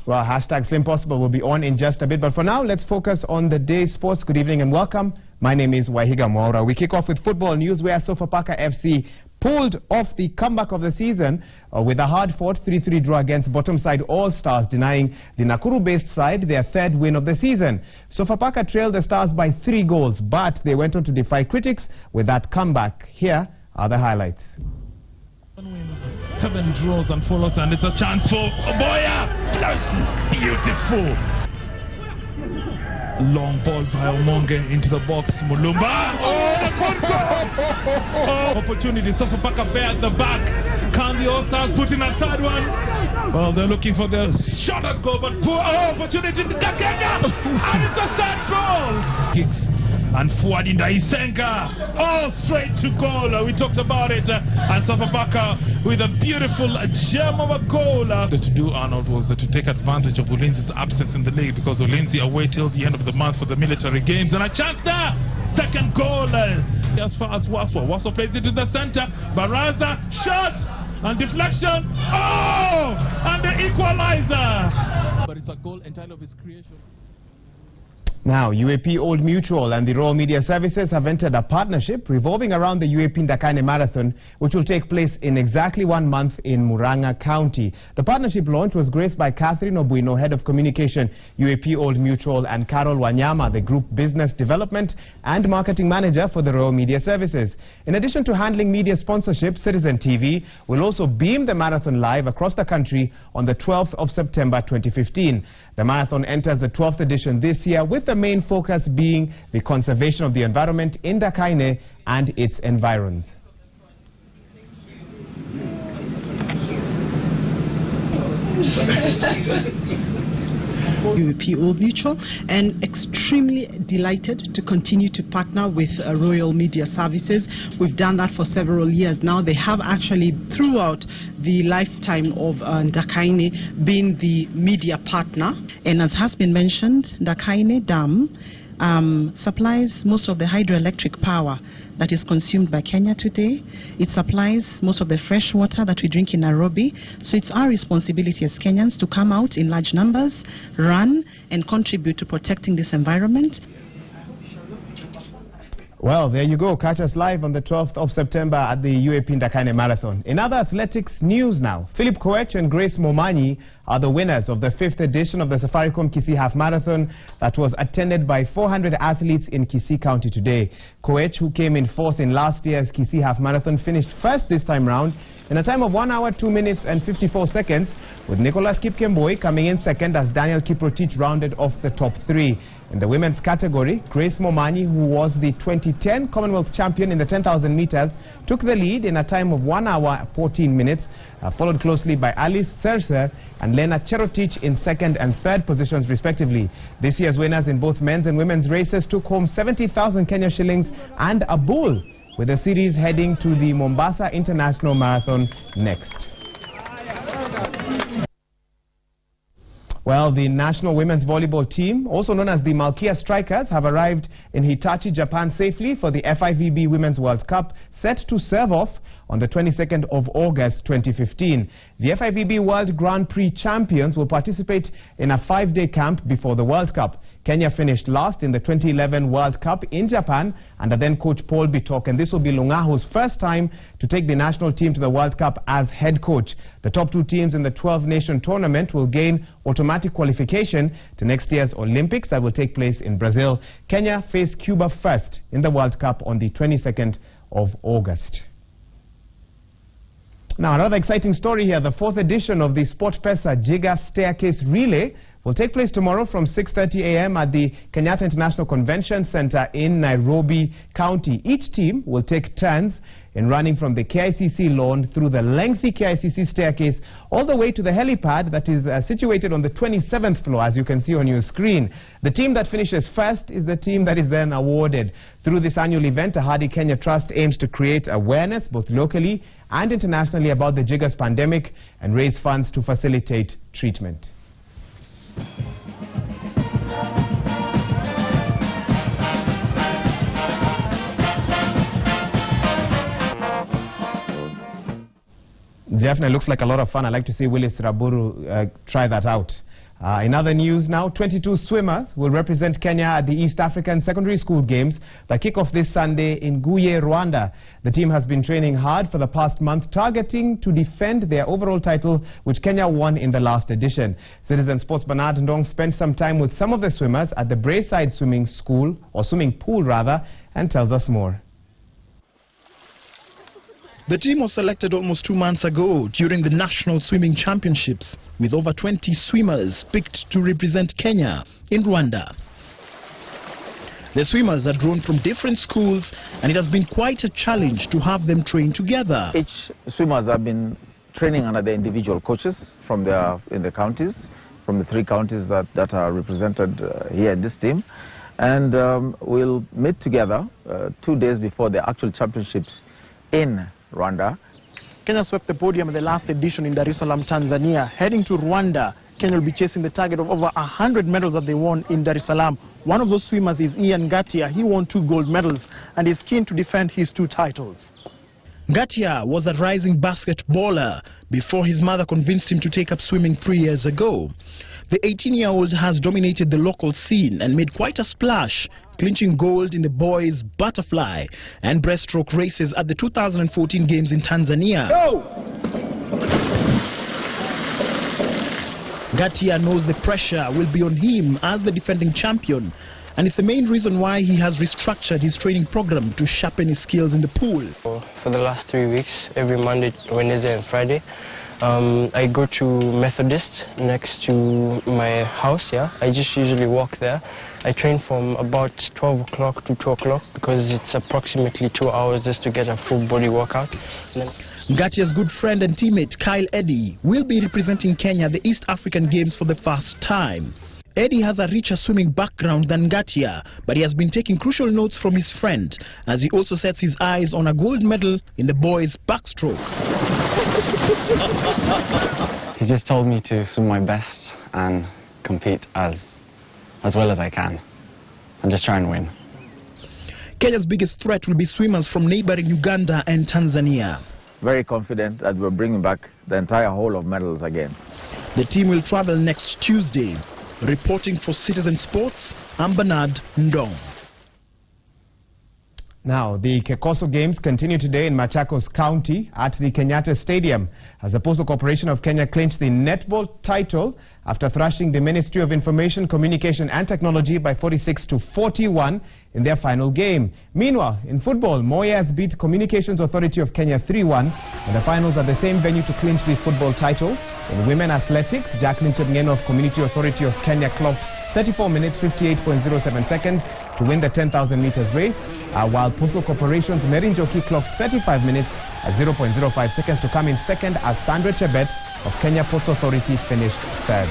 Well, hashtag Slim Possible will be on in just a bit. But for now, let's focus on the day's sports. Good evening and welcome. My name is Wahiga Mwaura. We kick off with football news where Sofapaka FC pulled off the comeback of the season with a hard-fought 3-3 draw against bottom-side All-Stars, denying the Nakuru-based side their third win of the season. Sofapaka trailed the Stars by 3 goals, but they went on to defy critics with that comeback. Here are the highlights. 7 draws and follows, and it's a chance for Oboya. That's beautiful. Long ball by Omonge into the box. Mulumba. Oh, opportunity. Sofapaka bear at the back. Can the All-Stars put in a third one? Well, they're looking for the shot at goal, but poor opportunity to Kenya. And it's a third goal. Kicks. And Fuadi Ndaisenga, all straight to goal. We talked about it. And Sofapaka with a beautiful gem of a goal. To do, Arnold, was to take advantage of Ulinzi's absence in the league, because Ulinzi away till the end of the month for the military games. And a chance there. Second goal. As far as Waswa plays it in the center. Baraza, shot and deflection. Oh! And the equalizer. But it's a goal entirely of his creation. Now, UAP Old Mutual and the Royal Media Services have entered a partnership revolving around the UAP Ndakane Marathon, which will take place in exactly 1 month in Muranga County. The partnership launch was graced by Catherine Obuino, Head of Communication, UAP Old Mutual, and Carol Wanyama, the Group Business Development and Marketing Manager for the Royal Media Services. In addition to handling media sponsorship, Citizen TV will also beam the marathon live across the country on the 12th of September 2015. The marathon enters the 12th edition this year, with the main focus being the conservation of the environment in Ndakaine and its environs. UAP Old Mutual, and extremely delighted to continue to partner with Royal Media Services. We've done that for several years now. They have actually, throughout the lifetime of Ndakaine, been the media partner. And as has been mentioned, Ndakaine Dam supplies most of the hydroelectric power that is consumed by Kenya today. It supplies most of the fresh water that we drink in Nairobi. So it's our responsibility as Kenyans to come out in large numbers, run and contribute to protecting this environment. Well, there you go. Catch us live on the 12th of September at the UAP Ndakane Marathon. In other athletics news now, Philip Koech and Grace Momanyi are the winners of the 5th edition of the Safaricom Kisii Half Marathon that was attended by 400 athletes in Kisii County today. Koech, who came in 4th in last year's Kisii Half Marathon, finished first this time round in a time of 1 hour, 2 minutes and 54 seconds, with Nicholas Kipkemboi coming in second as Daniel Kiprotich rounded off the top 3. In the women's category, Grace Momanyi, who was the 2010 Commonwealth champion in the 10,000 meters, took the lead in a time of 1 hour, 14 minutes, followed closely by Alice Serser and Lena Cherotich in second and third positions respectively. This year's winners in both men's and women's races took home 70,000 Kenya shillings and a bull, with the series heading to the Mombasa International Marathon next. Well, the national women's volleyball team, also known as the Malkia Strikers, have arrived in Hitachi, Japan safely for the FIVB Women's World Cup, set to serve off on the 22nd of August 2015. The FIVB World Grand Prix champions will participate in a 5-day camp before the World Cup. Kenya finished last in the 2011 World Cup in Japan under then coach Paul Bitok, and this will be Lungaho's first time to take the national team to the World Cup as head coach. The top 2 teams in the 12-nation tournament will gain automatic qualification to next year's Olympics that will take place in Brazil. Kenya face Cuba first in the World Cup on the 22nd of August. Now, another exciting story here. The 4th edition of the SportPesa Jiga Staircase Relay will take place tomorrow from 6:30 a.m. at the Kenyatta International Convention Center in Nairobi County. Each team will take turns in running from the KICC lawn through the lengthy KICC staircase all the way to the helipad that is situated on the 27th floor, as you can see on your screen. The team that finishes first is the team that is then awarded. Through this annual event, the Hardy Kenya Trust aims to create awareness both locally and internationally about the Jiggers pandemic and raise funds to facilitate treatment. Definitely looks like a lot of fun. I'd like to see Willis Raburu try that out. In other news now, 22 swimmers will represent Kenya at the East African Secondary School Games that kick off this Sunday in Guye, Rwanda. The team has been training hard for the past month, targeting to defend their overall title, which Kenya won in the last edition. Citizen Sports Bernard Ndong spent some time with some of the swimmers at the Braeside swimming pool rather, and tells us more. The team was selected almost 2 months ago during the National Swimming Championships, with over 20 swimmers picked to represent Kenya in Rwanda. The swimmers are drawn from different schools, and it has been quite a challenge to have them train together. Each swimmers have been training under their individual coaches from in the counties, from the 3 counties that are represented here in this team. And we'll meet together 2 days before the actual championships in Rwanda. Kenya swept the podium in the last edition in Dar es Salaam, Tanzania. Heading to Rwanda, Kenya will be chasing the target of over 100 medals that they won in Dar es Salaam. One of those swimmers is Ian Ngatia. He won 2 gold medals and is keen to defend his 2 titles. Ngatia was a rising basketballer before his mother convinced him to take up swimming 3 years ago. The 18-year-old has dominated the local scene and made quite a splash, clinching gold in the boys' butterfly and breaststroke races at the 2014 Games in Tanzania. Ngatia knows the pressure will be on him as the defending champion, and it's the main reason why he has restructured his training program to sharpen his skills in the pool. For the last 3 weeks, every Monday, Wednesday and Friday, I go to Methodist next to my house. I just usually walk there. I train from about 12 o'clock to 2 o'clock because it's approximately 2 hours just to get a full body workout. Ngatia's good friend and teammate Kyle Eddy will be representing Kenya at the East African Games for the first time. Eddy has a richer swimming background than Ngatia, but he has been taking crucial notes from his friend as he also sets his eyes on a gold medal in the boys' backstroke. He just told me to swim my best and compete as well as I can and just try and win. Kenya's biggest threat will be swimmers from neighboring Uganda and Tanzania. Very confident that we're bringing back the entire haul of medals again. The team will travel next Tuesday. Reporting for Citizen Sports, I'm Bernard Ndong. Now, the Kekoso Games continue today in Machakos County at the Kenyatta Stadium as the Postal Corporation of Kenya clinched the netball title after thrashing the Ministry of Information, Communication and Technology by 46-41 in their final game. Meanwhile, in football, Moyas beat Communications Authority of Kenya 3-1 in the finals at the same venue to clinch the football title. In women athletics, Jacqueline Chepngeno of Community Authority of Kenya clocked 34 minutes 58.07 seconds to win the 10,000 meters race, while Postal Corporation's Merin Njoki clocked 35 minutes at 0.05 seconds to come in second as Sandra Chebet of Kenya Postal Authority finished third.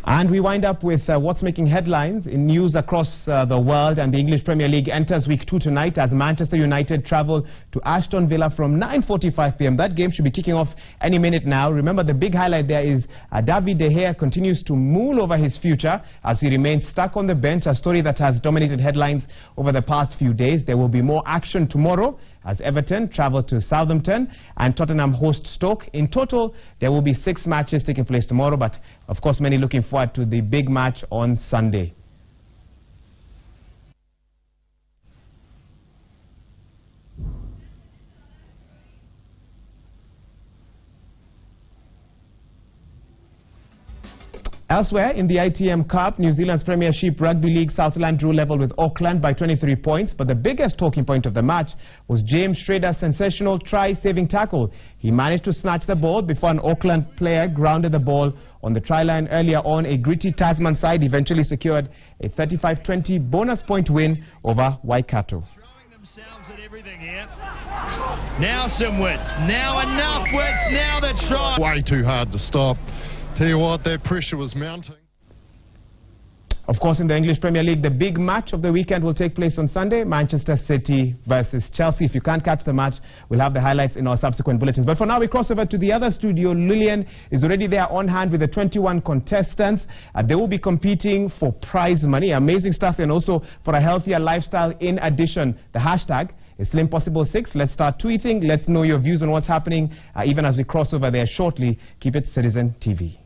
And we wind up with what's making headlines in news across the world. And the English Premier League enters week 2 tonight as Manchester United travel to Aston Villa from 9:45 p.m. That game should be kicking off any minute now. Remember, the big highlight there is David De Gea continues to mull over his future as he remains stuck on the bench, a story that has dominated headlines over the past few days. There will be more action tomorrow as Everton travel to Southampton and Tottenham host Stoke. In total, there will be 6 matches taking place tomorrow, but of course many looking forward to the big match on Sunday. Elsewhere, in the ITM Cup, New Zealand's Premiership Rugby League Southland drew level with Auckland by 23 points. But the biggest talking point of the match was James Schrader's sensational try-saving tackle. He managed to snatch the ball before an Auckland player grounded the ball on the try line earlier on. A gritty Tasman side eventually secured a 35-20 bonus point win over Waikato. Now some width, now enough width, now the try. Way too hard to stop. Tell you what, that pressure was mounting. Of course, in the English Premier League, the big match of the weekend will take place on Sunday, Manchester City versus Chelsea. If you can't catch the match, we'll have the highlights in our subsequent bulletins. But for now, we cross over to the other studio. Lillian is already there on hand with the 21 contestants. They will be competing for prize money, amazing stuff, and also for a healthier lifestyle. In addition, the hashtag is SlimPossible6. Let's start tweeting. Let's know your views on what's happening, even as we cross over there shortly. Keep it Citizen TV.